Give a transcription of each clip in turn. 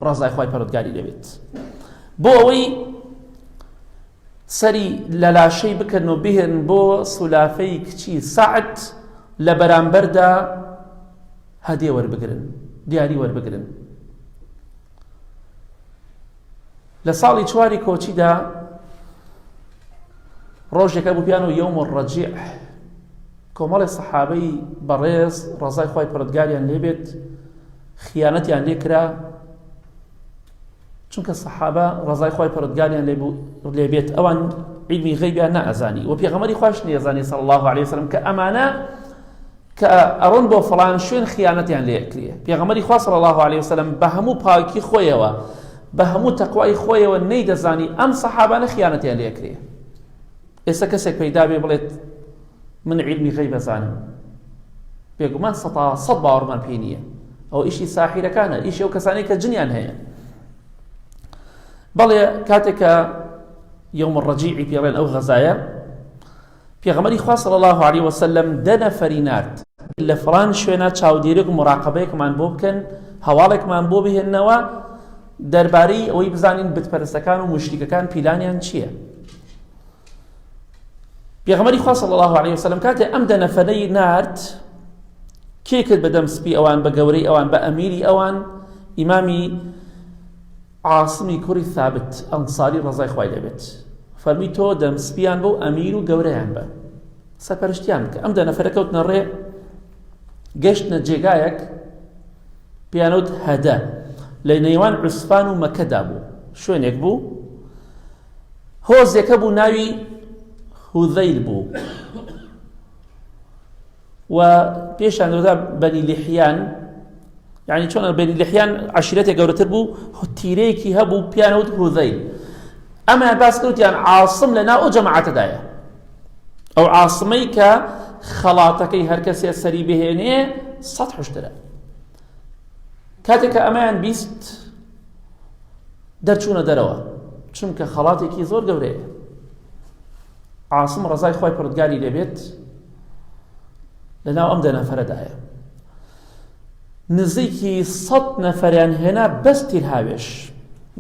ڕزای خوای پەروەردگاری لێبێت بۆ ئەوەی سەری لە لاشەی بکەن و بهێن بۆ سولافەی کچی سەعد لە بەرامبەردا هەدیە وەربگرن دیاری وەربگرن لە ساڵی 4 کۆچیدا ڕۆژێکە بوو پیان و یەوم الڕەجیع کۆمەڵی سەحابەی بەڕێز ڕزای خوای پەروەردگاریان لێبێت خیانەتیان لێکرا چونکە سەحابە ڕزای خوای پەروەردگاریان لێبێت ئەوان عیلمی غەیبیان نەئەزانی و پێغەمبەری خوایش نەیەزانی صلی الله عليه وسلم کە ئەمانە کە ئەڕۆن بۆ فڵان شوێن خیانەتیان لێکرێ پێغەمبەری خوا صلی الله عليه وسلم بە هەموو پاکی خۆیەوە بە هەموو تەقوای خۆیەوە نەیدەزانی ئەم سەحابانە خیانەتیان لێکرێ ئێستا کەسێک پەیدا بێ بڵێت من عیلمی غەیب ئەزانم بێگومان 100% باوەڕمان پێی نییە ئەو ئیشی ساحیرەکانە ئیشی ئەو کەسانەی کە جنیان هەیە بەڵێ کاتێکە یوم الڕەجیعی پێڵێن ئەو غەزایە پێغەمبەری خوا صلی الله عليه وسلم 10 نەفەری نارد لە فڵان شوێنە چاودێریێک و مراقەبەیەکمان بۆ بکەن هەواڵێکمان بۆ بهێننەوە دەربارەی ئەوەی بزانین بتپەرستەکان و موشریکەکان پیلانیان چییە پێغەمبەری خوا صلی الله عليه وسلم کاتێ ئەم 10 نەفەرەی نارد کێ کرد بەدەم سپی ئەوان بە گەورەی ئەوان بە ئەمیری ئەوان ئیمامی عاصمی کوڕی ثابت ئەنساری ڕزای خوای لێبێت فەرمی تۆ دەمسپیان بۆ ئەمیر و گەورەیان بە سەرپەرشتیان کە ئەم 10 نەفەرە کەوتنە ڕێ گەشتنە جێگایەک پیانوت هەدە لە نێوان عوسفان و مەکەدا بوو شوێنێک بوو هۆزێکە بوو ناوی هوذەیل بوو و پێشان دەدا بەنی لیحیان يعني چۆن بەنی لیحیان عەشیرەتێک گەورەتر بوو تیرەیەکی هەبوو پیانەوت هوذەیل ئەمە باس کردیان عاصم لەناو ئەو جەماعەتەدایە ئەو عاصمەی کە خەڵاتەکەی هەر کەسێ سەری بهێنێ 100 حشترە کاتێککە ئەمەیان بیست دەرچوونە دەرەوە چونکە خەڵاتێکی زۆر گەورەیە عاصم ڕزای خوای پەروەردگاری لێبێت لەناو ئەم 10 نەفەرەدایە نزیکی 100 نەفەریان هێنا بەس تیر هاوێش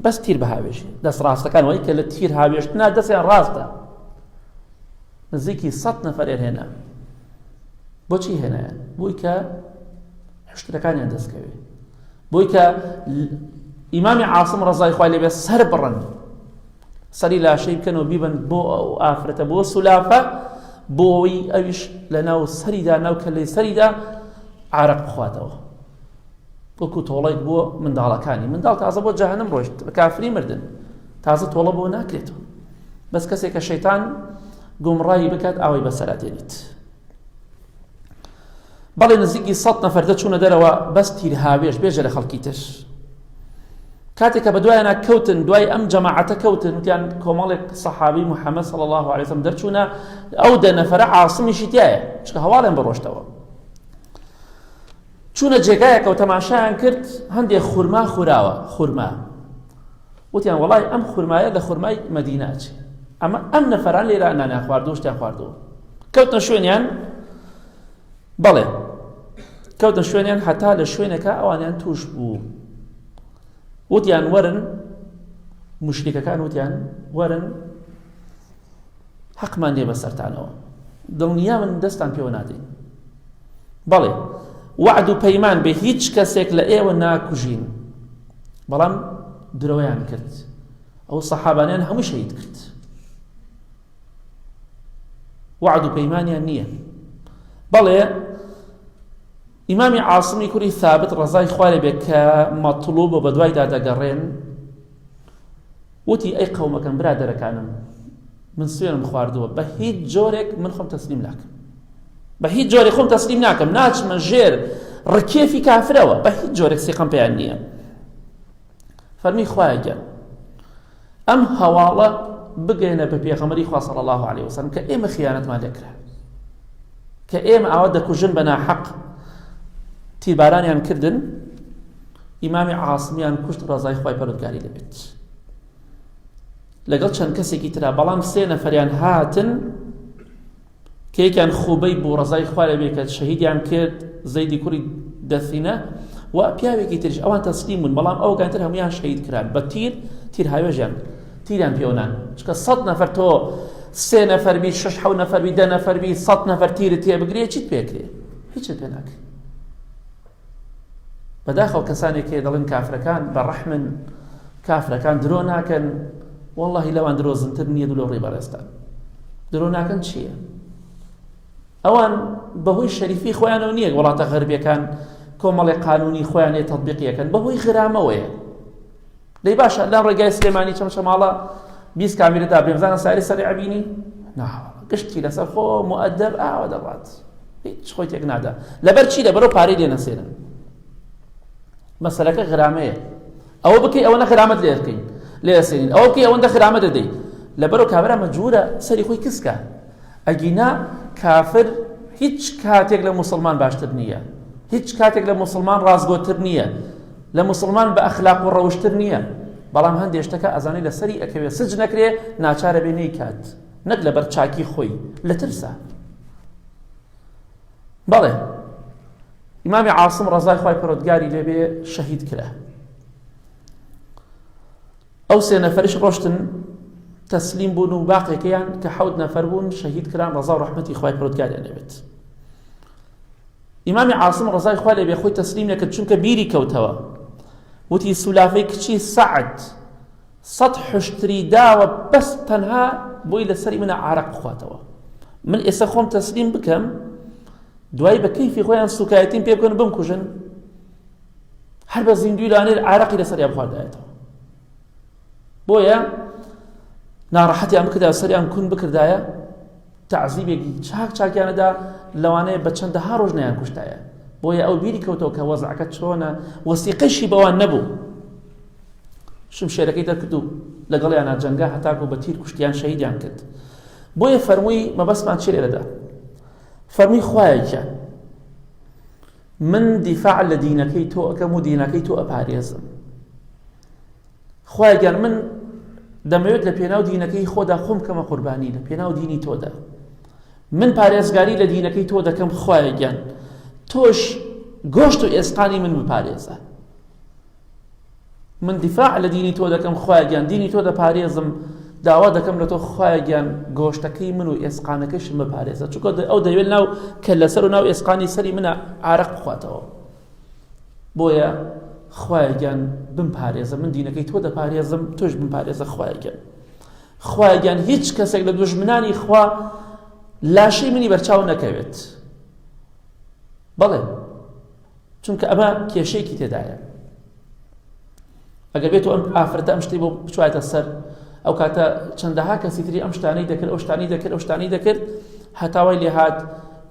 بەس تیر بە هاوێشی دەست ڕاستەکان وەی کە لە تیر هاوێشتنا دەستیان ڕاستە نزیکی 100 نەفەریان هێنا بۆچی هێنایان بۆی کە حشتەکانیان دەستکەوێ بۆی کە ئیمامی عاصم ڕزای خوای لێبێت سەر بڕن سەری لاشەی بکەنەوە بیبن بۆ ئەو ئافرەتە بۆ سولافە بۆ ئەوەی ئەویش لەناو سەریدا ناو کەلەی سەریدا عارەق بخواتەوە وەکو تۆڵێک بۆ منداڵەکانی منداڵ تازە بۆ جەهەنەم ڕۆیشت بە کافری مردن تازە تۆڵە بۆ ناکرێتەوە بەس کەسێک کە شەیتان گومڕایی بکات ئاوای بەسەرا دێنیت بەڵێ نزیکی 100 نەفەر دەچوونە دەرەوە بەس تیر هاوێش بێژە لە خەڵکی تر کاتێککە بە دوایانە کەوتن دوای ئەم جەماعەتە کەوتن وتیان کۆمەڵێک سەحابی محەممەد صلی الله عليه وسلم دەرچوونە ئەو 10 نەفەرە عاصمیشی تایە چکە هەواڵیان بڕۆشتەوە چوونە جێگایەکە و تەماشایان کرد هەندێک خورما خوراوە خورما وتیان وەڵای ئەم خورمایە لە خورمای مەدینەچێ ئەمە ئەم نەفەران لێرە نانیان خواردەوە شتیان خواردەوە کەوتنە شوێنیان بەڵێ کەوتنە شوێنیان هەتا لە شوێنێکە ئەوانیان توش بوو وتیان وەرن مشریکەکان وتیان وەرن حەقمان لێ بەسەرتانەوە دڵنیا من دەستان پێوە نادەین بەڵێ وعد و پەیمان بە هیچ کەسێک لە ئێوە ناکوژین بەڵام درەوەیان کرد ئەو سەحابانیان هەموو شەهید کرد وعد و پەیمانیان نییە بەڵێ ئیمامی عاصمی کوڕی ثابت ڕزای خوای لێبێت کە مەطلوبە بە دوایدا دەگەڕێن وتی ئەی قەومەکەم برادەرەکانم من سوێنم خواردووە بە هیچ جۆرێک من خۆم تەسلیم ناکەم بە هیچ جۆرێک خۆم تەسلیم ناکەم ناچمە ژێر ڕکێفی کافرەوە بە هیچ جۆرێک سیقەم پێیان نییە فەرمی خوایە گەن ئەم هەواڵە بگەینە بە پێغەمبەری خوا صلی الله عليه وسلم کە ئێمە خیانەتمان لێکرا کە ئێمە ئاوا دەکوژن بە ناحەق تیربارانیان کردن ئیمامی عاصمیان کوشت ڕزای خوای پەروەردگاری لێبێت لەگەڵ چەند کەسێکی ترا بەڵام 3 نەفەریان هاتن کە یەکیان خوبەی بوو ڕزای خوای لێبێت کە شەهیدیان کرد زەیدی کوڕی دەثینە و پیاوێکی تریش ئەوان تەسلیم بوون بەڵام ئەو گەنتر هەمویان شەهید کران بە تیر هاوێژیان تیریان پێونان چکە 100 نەفەر تۆ 3 نەفەر بی 6 7 نەفەر بی 10 نەفەر بی 100 نەفەر تیرت تێ بگرێ چیت پێکرێ هیچت پێ ناکرێ بەداخەو کەسانێکی دەڵێن کافرەکان بە ڕەحمن کافرەکان درۆ ناکەن واللهی لەوان درۆزنتر نییە دوو لەو ڕێبەڕێستان درۆ ناکەن چییە ئەوان بەهۆی شەریفی خۆیانەوە نییە وڵاتە غەربیەکان کۆمەڵی قانونی خۆیان لێ تەطبیقیەکەن بەهۆی غرامەوەیە دەی باشە لەم ڕێگای سلێمانی چەمشە ماڵە 20 کامیرەدا بێمزانە ساری سەری عەبینی گشتی لەسەر خۆ مؤدەب ئاوە دەڕات هیچ خۆی تێک نادا لەبەر چی لەبەرەوە پارەی لێنەسێنن مەسەلەکە غرامەیە ئەوە بکەی ئەوە نەخرامەت لێ بکەین لێ ئەسێنین ئەوە بکەی ئەوەندە خرامەت دەدەی لەبەرەوە کابرا مەجبورە سەری خۆی کسکە ئەگینا کافر هیچ کاتێک لە موسڵمان باشتر نییە هیچ کاتێک لە موسڵمان ڕازگۆتر نییە لە موسڵمان بە ئەخلاق و ڕەوشتر نییە بەڵام هەندێک شتەکە ئەزانەی لەسەری ئەکەوێ سج نەکرێ ناچارە بێ نەیکات نەک لەبەر چاکی خۆی لە ترسە بەڵێ ئیمامی عاصم ڕەزای خوای پەروەردگاری لێبێ شەهید کرا ئەو 3 نەفەریش ڕۆشتن تەسلیم بوون و باقیەکەیان کە 7 نەفەر بوون شەهید کران ڕەزا و ڕەحمەتی خوای پەروەردگاریان لێبێت ئیمامی عاصم ڕەزای خوا لێبێ خۆی تەسلیم نەکرد چونکە بیری کەوتەوە وتی سولافەی کچی سەعد 100 حشتری داوە بەس تەنها بۆی لەسەری منە عارەق بخواتەوە من ئێستا خۆم تەسلیم بکەم دوای بە کەیفی خۆیان سوکایەتیم پێ بکەن بمکوژن هەر بە زیندوی لانێ عارەقی لەسەریان بخواردایەتەوە بۆیە ناڕەحەتیان بکردایە سەریان کون بکردایە تەعزیبێکی چاکیانەدا لەوانەیە بە چەندەها ڕۆژ نەیان کوشتایە بۆیە ئەو بیری کەوتەوە کە وەزعەکە چۆنە وەسیقەشی بەوان نەبوو شمشێرەکەی دەرکرد و لەگەڵیانە جەنگا هەتاکو بە تیر کوشتیان شەهیدیان کرد بۆیە فەرمووی مەبەستمان چی لێرەدا فەرمووی خوایەکە من دیفاع لە دینەکەی تۆ ئەکەم و دینەکەی تۆ ئەپارێزم خوایەگەر من دەمەوێت لە پێناو دینەکەی خۆدا خۆم کەمە قوربانی لە پێناو دینی تۆدا من پارێزگاری لە دینەکەی تۆ دەکەم خوایەگیان تۆش گۆشت و ئێسقانی من بپارێزە من دیفاع لە دینی تۆ دەکەم خوایەگیان دینی تۆ دەپارێزم داوا دەکەم لە تۆ خوایەگیان گۆشتەکەی من و ئێسقانەکەشم بپارێزە چونکە ئەو دەوێت ناو کە لەسەر و ناو ئێسقانی سەری منە عارەق بخواتەوە بۆیە خوایەگیان بمپارێزە من دینەکەی تۆ دەپارێزم تۆش بمپارێزە خوایەگیان هیچ کەسێک لە دوژمنانی خوا لاشەی منی بەرچاو نەکەوێت بەڵێ چونکە ئەمە کێشەیەکی تێدایە ئەگەر بێت ئەم ئافرەتە ئەم شتەی بۆ بچوایەتە سەر ئەو کاتە چەندەها کەسی تری ئەم شتانەی دەکرد ئەو شتانی دەکرد هەتاوای لێهات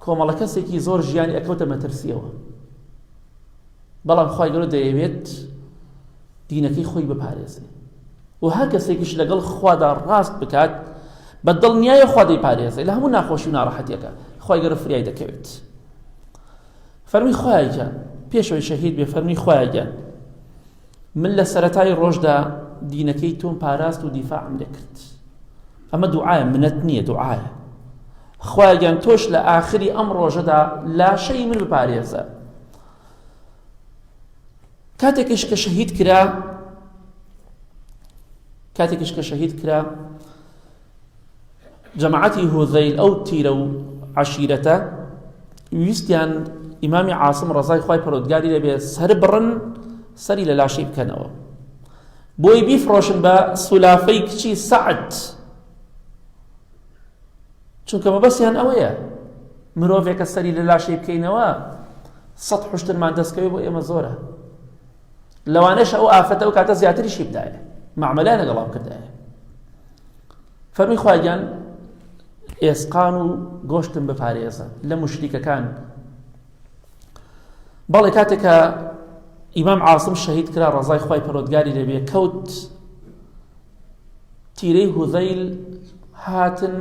کۆمەڵە کەسێکی زۆر ژیانی ئەکەوتە مەترسیەوە بەڵام خوای گەورە دەیەوێت دینەکەی خۆی بپارێزێ و هەر کەسێکیش لەگەڵ خوادا ڕاست بکات بە دڵنیایە خوا دەیپارێزێ لە هەموو ناخۆشی و ناڕەحەتیەکە خوای گەورە فریای دەکەوێت فەرمی خوایەگیان پێشەوەی شەهید بێ فەرمی خوایەگیان من لە سەرەتای ڕۆژدا دینەکەی تۆم پاراست و دیفاعم لێ کرد ئەمە دوعایە منەت نییە دوعایە خوایەگیان تۆش لە ئاخری ئەم ڕۆژەدا لاشەی من بپارێزە کاتێکیش کە شەهید کرا جەماعەتی هوذەیل ئەو تیرە و عەشیرەتە ویستیان ئیمامی عاصم ڕەزای خوای پەروەردگاری لێبێ سەر بڕن سەری لە لاشەی بکەنەوە بۆی بیفرۆشن بە سولافەی کچی سەعد چونکە مەبەستیان ئەوەیە مرۆڤێکە سەری لە لاشەی بکەینەوە 100 حشترمان دەستکەوێ بۆ ئێمە زۆرە لەوانەش ئەو ئافەتە ئەو کاتە زیاتریشی بدایە معاملەیان لەگەڵام کردایە فەرمی خوایگیان ئێسقان و گۆشتم بپارێزە لە موشریکەکان بەڵێ کاتێکە ئیمام عاصم شەهید کرا ڕەزای خوای پەروەردگاری لێبێ کەوت تیرەی هوذەیل هاتن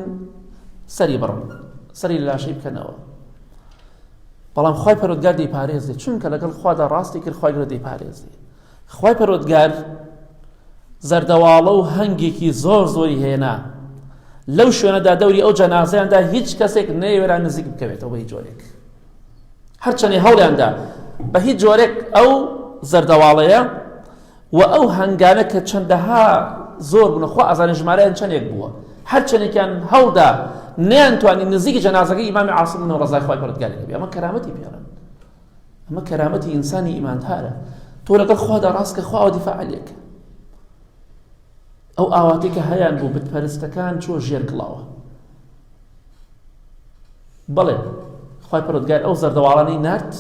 سەری بڕن سەری لە لاشەی بکەنەوە بەڵام خوای پەروەردگار دەیپارێزێ چونکە لەگەڵ خوادا ڕاستی کرد خوای گەورە دەیپارێزێ خوای پەروەردگار زەردەواڵە و هەنگێکی زۆری هێنا لەو شوێنەدا دەوری ئەو جەنازەیاندا هیچ کەسێک نەیوێرا نزیک بکەوێتەوە بە هیچ جۆرێک هەرچەندێ هەوڵیاندا بە هیچ جۆرێک ئەو زەردەواڵەیە و ئەو هەنگانە کە چەندەها زۆر بوون خوا ئازانە ژمارەیان چەندێک بووە هەر چەندێکیان هەڵدا نەیانتوانی نزیکی جەنازەکەی ئیمامی عاصم بن و ڕەزای خوای پەروەردگاری لێبێ ئەمە کەرامەتی پێڵەن ئەمە کەرامەتی ئینسانی ئیماندارە تۆ لەگەڵ خوادا ڕاست کە خوا دیفاع لێکە ئەو ئاواتەی کە هەیان بوو بتپەرستەکان چۆ ژێرگڵاوە بەڵێ خوای پەروەردگار ئەو زەردەواڵانەی نارد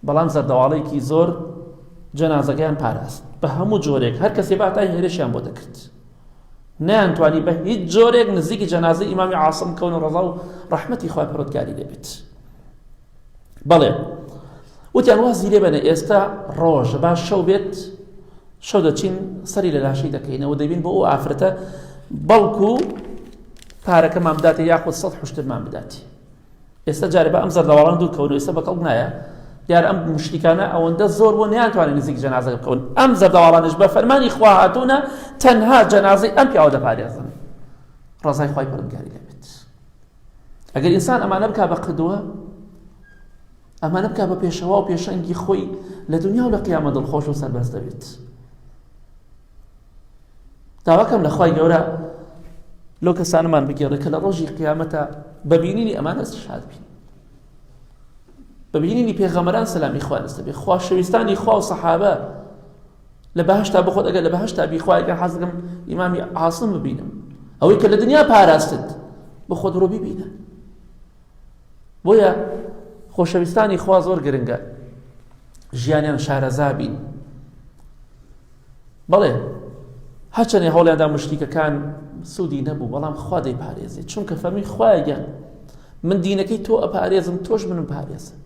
بەڵام زەردەواڵەیەکی زۆر جەنازەکەیان پاراست بە هەموو جۆرێک هەر کەسێ باتای هێرشیان بۆ دەکرد نەیانتوانی بە هیچ جۆرێک نزیکی جەنازەی ئیمامی عاصم کەون و ڕەزا و ڕەحمەتی خوای پەروەردگاری لێبێت بەڵێ وتیان وازی لێ بەنە ئێستا ڕۆژە باش شەو بێت شەو دەچین سەری لە لاشەی دەکەینەوە دەبین بۆ ئەو ئافرەتە بەڵکو پارەکەمان بداتێ یاخود 100 حوشترمان بداتی ئێستا جارێ بە ئەم زەردەواڵان دوور کەون و ئێستا بەکەڵ نایە دیار ئەم مشتیکانە ئەوەندە زۆر بۆ نەیانتوانێت نزیک جەنازەکە بکەون ئەم زەردەواڵانش بە فەرمانی خوا هاتوونە تەنها جەنازەی ئەم پیاوە دەپارێزن ڕەزای خوای پەروەردگاری لێبێت ئەگەر ئینسان ئەمانە بکا بە قدوە ئەمانە بکا بە پێشەوا و پێشەنگی خۆی لە دنیا و لە قیامە دڵخۆش و سەربەرز دەبێت داواکەم لە خوای گەورە لەو کەسانمان بگێڕێت کە لە ڕۆژی قیامەتە بەبینینی ئەمانە شاد بین ببینینی پێغەمبەران سەلامی خوا لەسەر بێ خوا شەویستانی خوا و سەحابە لە بەهەشتا بخۆت ئەگەر لە بەهەشتا بیخوا ئەگەر حەز دەکەم ئیمامی عاصم ببینم ئەوەی کە لە دنیا پاراستت بخۆت ڕۆ بیبینە بۆیە خۆشەویستانی خوا زۆر گرنگە ژیانیان شارەزا بین بەڵێ هەرچەندێ هەوڵیاندا مشتیکەکان سوودی نەبوو بەڵام خوا دەیپارێزێت چونکە فەرمی خوایە من دینەکەی تۆ ئەپارێزم تۆش منم پارێزم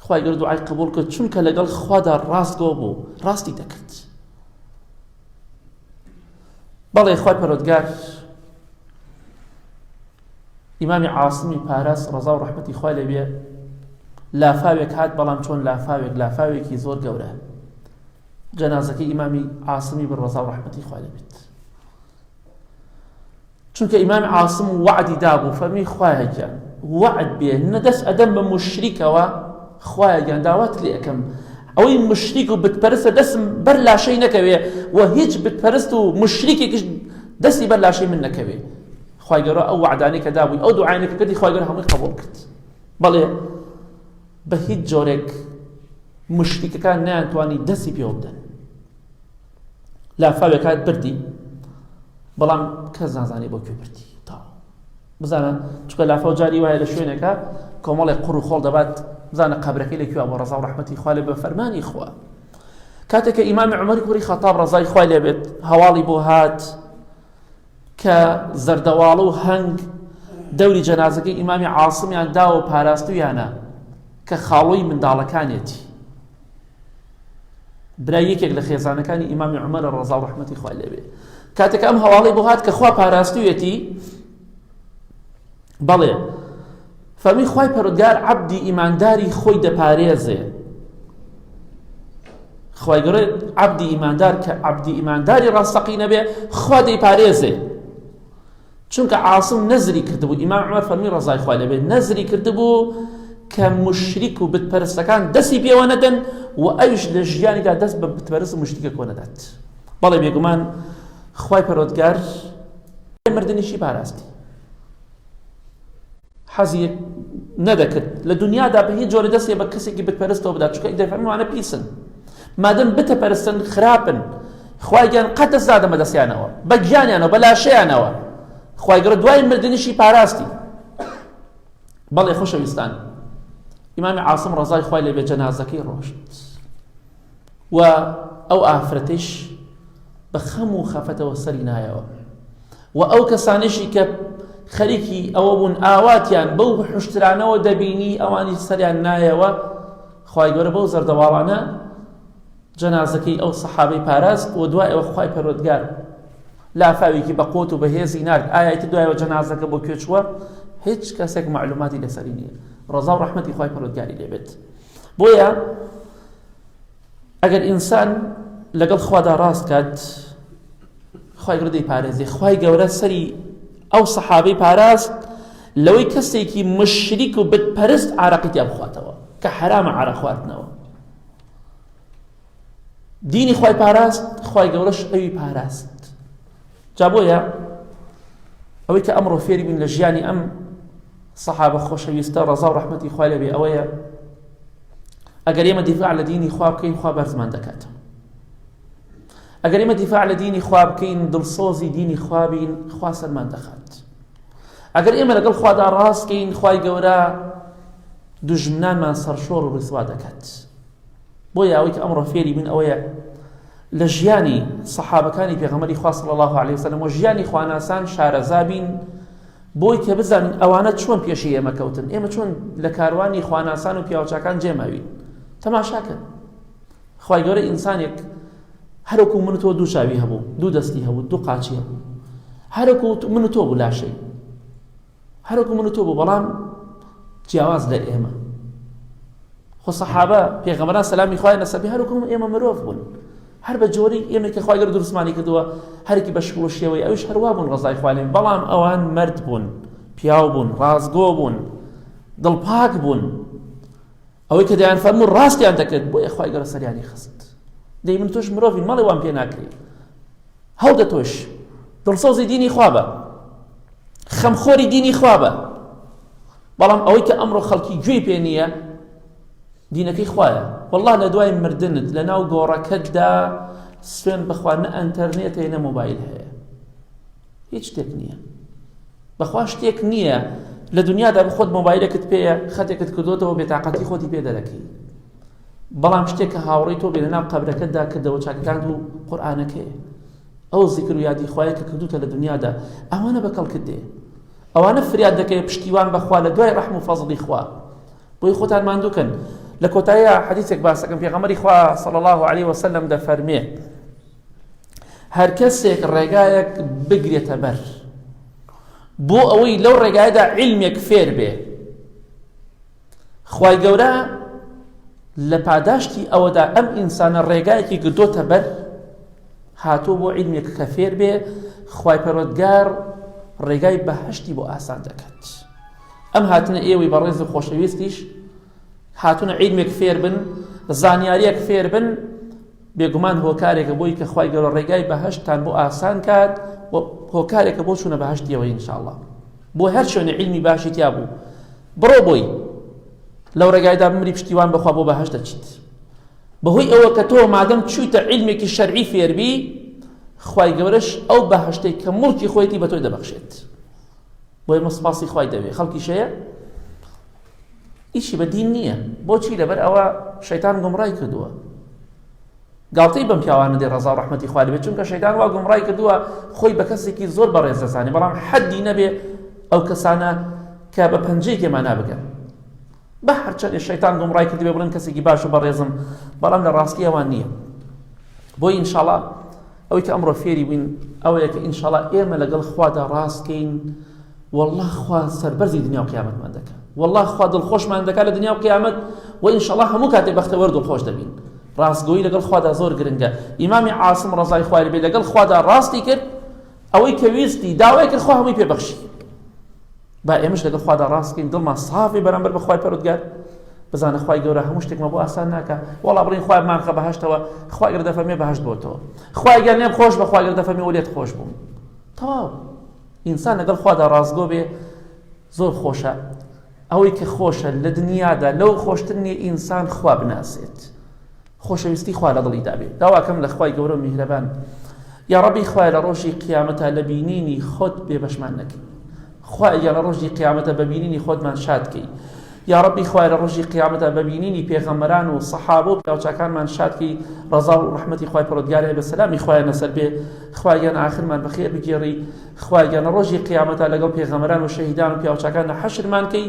خوای گەورە دوعای قبول کرد چونکە لەگەڵ خوادا ڕاستگۆ بوو ڕاستی دەکرد بەڵێ خوای پەروەردگار ئیمامی عاصمی پاراست ڕەزا و ڕەحمەتی خوای لێبێ لافاوێک هات بەڵام چۆن لافاوێکی زۆر گەورە جەنازەکەی ئیمامی عاصمی بن ڕەزا و ڕەحمەتی خوای لێبێت چونکە ئیمامی عاصم وعدی دابوو فەرمی خوایە گیان وعد بێ نەدەست ئەدەم بە موشریکەوە خوایە گیان داوات لێ ئەەکەم ئەوەی مشریک و بتپەرستە دەستم بەر لاشەی نەکەوێ و هیچ بتپەرست و مشریکێکیش دەستی بەر لاشەی من نەکەوێ خوای گەورە ئەو وعدانەی کە دابووی ئەو دوعایانەی کە کردی خوای گەورە هەمووی قبول کرد بەڵێ بە هیچ جۆرێک مشریکەکان نەیانتوانی دەستی پێوە بدەن لافاوێک هات بردی بەڵام کەس نازانی بۆ کوێ بردی تاوە بزانە چونکە لافاو جاری وایە لە شوێنێکە کۆمەڵێک قوڕ و خۆڵ دەبات بزانە قەبرەکەی لەکوێ بۆ ڕەزا و ڕەحمەتی خوا لێ بە فەرمانی خوا کاتێک کە ئیمامی عومەری کوڕی خەتاب ڕەزای خوای لێ بێت هەواڵی بۆ هات کە زەردەواڵە و هەنگ دەوری جەنازەکەی ئیمامی عاصمیان داوە و پاراستویانە کە خاڵۆی منداڵەکانێتی برای یەکێک لە خێزانەکانی ئیمامی عومەرە ڕەزا و ڕەحمەتی خوای لێ بێت کاتێک ئەم هەواڵەی بۆ هات کە خوا پاراستویەتی بەڵێ فەرمی خوای پەروەردگار عەبدی ئیمانداری خۆی دەپارێزێ خوای گەورە عەبدی ئیماندار کە عەبدی ئیمانداری ڕاستەقینە بێ خوا دەیپارێزێ چونکە عاصم نەزری کردبوو ئیمام عومەر فەرمی ڕەزای خوای لێ بێ نەزری کردبوو کە مشریک و بتپەرستەکان دەستی پێوە نەدەن و ئەویش لە ژیانیدا دەست بە بتپەرست و مشریکە کۆ نەدات بەڵێ بێگومان خوای پەروەردگار مردنیشی پاراستی حەزی نەدەکرد لە دنیادا بە هیچ جۆرە دەستێ بە کەسێکی بتپەرستەوە بدات چونکە دەفەرموانە پیسن مادەم بتەپەرستن خراپن خوای گیان قەت دەست دادەمە دەستیانەوە بە گیانیانەوە بە لاشەیانەوە خوای گەورە دوای مردنیشی پاراستی بەڵێ خۆشەویستان ئیمامی عاصم ڕەزای خوای لێ بێ جەنازەکەی ڕۆشت و ئەو ئافرەتەیش بە خەم و خەفەتەوە سەری نایەوە و ئەو کەسانیشی کە خەریکی ئەوە بوون ئاواتیان بەو حوشترانەوە دەبینی ئەوانی سەریان نایەوە خوای گەورە بەو زەردەواڵانە جەنازەکەی ئەو سەحابەی پاراست و دوای ئەوە خوای پەروەردگار لافاوێکی بە قوت و بەهێزی نارد ئایەتی دوایەوە جەنازەکە بۆ کوێ چووە هیچ کەسێک معلوماتی لەسەری نییە ڕەزا و ڕەحمەتی خوای پەروەردگاری لێبێت بۆیە ئەگەر ئینسان لەگەڵ خوادا ڕاست کات خوای گەورە دەیپارێزێ خوای گەورە سەری ئەو سەحابەی پاراست لەوەی کەسێکی مشریک و بتپەرست عارەقی تیا بخواتەوە کە حرامە عارە خواردنەوە. دینی خوای پاراست، خوای گەورەش ئەوی پاراست. جا بۆیە ئەوەی کە ئەمڕۆ فێری بین لە ژیانی ئەم سەحابە خۆشەویستە ڕەزا و ڕەحمەتی خوای لێبێ ئەوەیە ئەگەر ئێمە دیفاع لە دینی خوا بکەین خوا بەرزمان دەکاتەوە. ئەگەر ئێمە دیفاع لە دینی خوا بکەین دڵسۆزی دینی خوا بین خوا سەرمان دەخات. ئەگەر ئێمە لەگەڵ خوادا ڕاستکەین خوای گەورە دوژمنانمان سەرشۆڕ و ڕسوا دەکات. بۆیە ئەوەی کە ئەمڕۆ فێری بین ئەوەیە لە ژیانی سەحابەکانی پێغەمبەری خوا صلی الله علیه وسلم و ژیانی خواناسان شارەزا بین بۆی کە بزانین ئەوانە چۆن پێشی ئێمە کەوتن، ئێمە چۆن لە کاروانی خواناسان و پیاوچاکان جێماوین. تەماشاکەن خوای گەورە ئینسانێک هەروەکو من و تۆ دوو چاوی هەبوو، دوو دەستی هەبوو، دوو قاچی هەبوو، هەروەکو من و تۆ بوو لاشەی، هەروەکو من و تۆ بوو، بەڵام جیاواز لە ئێمە. خۆ سەحابە پێغەمبەران سەلامی خوای لەسەر هەروەکو ئێمە مرۆڤ بوون، هەر بە جۆری ئێمە کە خوای گەورە دروستمانی کردووە هەرکی بە شکل و شێوەی ئەویش هەروە بوون ڕەزای خوای لێ، بەڵام ئەوان مرد بوون، پیاو بوون، ڕازگۆ بوون، دڵپاک بوون. ئەوەی کە دەیان فەرموو ڕاستیان دەکرد بۆیە خوای گەورە سەریانی خست. دەی من تۆش مرۆڤین مەڵێ وام پێ ناکرێ، هەڵدە تۆش دڵسۆزی دینی خوا بە، خەمخۆری دینی خوا بە. بەڵام ئەوەی کە ئەمڕۆ خەڵکی گوێی پێ نییە دینەکەی خوایە. والله لە دوای مردنت لە ناو گۆڕەکەتدا سوێن بخوا نە ئەنتەرنێت هەیە نە مۆبایل هەیە، هیچ شتێک نییە. بەخوا شتێک نییە لە دنیادا بخۆت مۆبایلەکەت پێیە خەتێکت کردوتەوە بێتاقەتی خۆتی پێ دەرەکەی، بەڵام شتێک کە هاوڕێی تۆ بێ لە ناو قەبرەکەتدا کردەوە چاکەکان و قورئانەکەیە، ئەو زیکر و یادی خوایە کە کردوتە لە دنیادا ئەوانە بەکەڵ کردێ، ئەوانە فریاد دەکەی پشتیوان بەخوا لە دوای ڕەحم و فەزڵی خوا. بۆی خۆتان ماندووکەن. لە کۆتاییە حەدیثێک باسەکەم پێغەمبەری خوا صلی الله علیه وسلم دەفەرمێ هەر کەسێک ڕێگایەک بگرێتە بەر بۆ ئەوەی لەو ڕێگایەدا عیلمێک فێر بێ، خوای گەورە لە پاداشتی ئەوەدا ئەم ئینسانە ڕێگایەکی گردۆتە بەر هاتووە بۆ عیلمێک کە فێر بێ، خوای پەروەردگار ڕێگای بەهەشتی بۆ ئاسان دەکات. ئەم هاتنە ئێوەی بەڕێز و خۆشەویستیش هاتوونە عیلمێک فێر بن، زانیاریەک فێر بن، بێگومان هۆکارێکە بۆی کە خوای گەورە ڕێگای بەهەشتتان بۆ ئاسان کات و هۆکارێکە بۆ چوونە بەهەشتیەوە ئینشاءالله. بۆ هەر شوێنە عیلمی باشی تیا بوو بڕۆ بۆی لەو ڕێگایدا بمری پشتیوان بخوا بۆ بەهەشت دەچیت. بەهۆی ئەوە کە تۆ مادەم چوویتە عیلمێکی شەرعی فێربی خوای گەورەش ئەو بەهەشتەی کە موڵکی خۆیەتی بە تۆی دەبەخشێت. بۆیە مەسپاسی خوای دەوێ. خەڵکی شەیە ئیشی بە دین نییە، بۆچی؟ لەبەر ئەوە شەیتان گومڕای کردووە. گاڵتەی بەم پیاوانە دێ ڕەزا و ڕەحمەتی خوای لێبێت، چونکە شەیتان وا گومڕای کردووە خۆی بە کەسێکی زۆر بەڕێز دەزانێ، بەڵام حەدی نەبێ ئەو کەسانە کە بە پەنجەیەک ئێمە بگەن. بە هەرچەندێ شەیتان گومڕای کردووە بڵێن کەسێکی باش و بەڕێزم، بەڵام لە ڕاستی ئەوان نییە. بۆی ئینشاءڵڵا ئەوەی کە ئەمڕۆ فێری بووین ئەوەیە کە ئینشاءڵڵا ئێمە لەگەڵ خوادا ڕاستکەین، والله خوا سەربەرزی دنیا و قیامەتمان دەکات، والله خوا دڵخۆشمان دەکات لە دنیا و قیامەت، و ئینشاءڵڵا هەموو کاتێک بەختەوەر دڵخۆش دەبین. ڕاستگۆیی لەگەڵ خوادا زۆر گرنگە. ئیمامی عاصم ڕەزای خوای لێبێ لەگەڵ خوادا ڕاستی کرد، ئەوەی کە ویستی داوای کرد خوا هەمووی پێبەخشی. با ئێمەش لەگەڵ خوادا ڕاستکەین، دڵمان سافی بەرامبەر بە خوای پەروەردگار، بزانە خوای گەورە هەموو شتێکمە بۆ ئاسان ناکات. وەڵا بڵین خوای بمانخە بەهەشتەوە، خوای گەورە دەفەرمێ بەهەشت بۆتەوە، خوای گەر نێم خۆش بە خوای گەورە دەفەرمێ وەلێت خۆش بووم. تەواو. ئینسان لەگەڵ خوادا ڕاستگۆ بێ زۆر خۆشە. ئەوەی کە خۆشە لە دنیادا لەو خۆشتر نیە ئینسان خوا بناسێت، خۆشەویستی خوا لە دڵی دابێت. داواکەم لە خوای گەورە میهرەبان، یا ڕەبی خوای لە ڕۆژی قیامەتە لە بینینی خۆت بێبەشمان نەکەی، خوای لە ڕۆژی قیامەتە بە بینینی خۆتمان شادکەی، یا ڕەبی خوای لە ڕۆژی قیامەتە بە بینینی پێغەمبەران و سەحابە و پیاوچاکانمان شادکەی، ڕەزا و ڕەحمەتی خوای پەروەردگارێ بە سەلامی خوای لەسەر بێ، خوای گەن ئاخرمان بەخێر بگێڕی، خوای گەن ڕۆژی قیامەتە لەگەڵ پێغەمبەران و شەهیدان و پیاوچاکان لە حەشرمان کەی.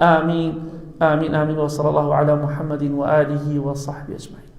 آمین آمین آمین. وصلى الله على محمد وآله وصحبه أجمعين.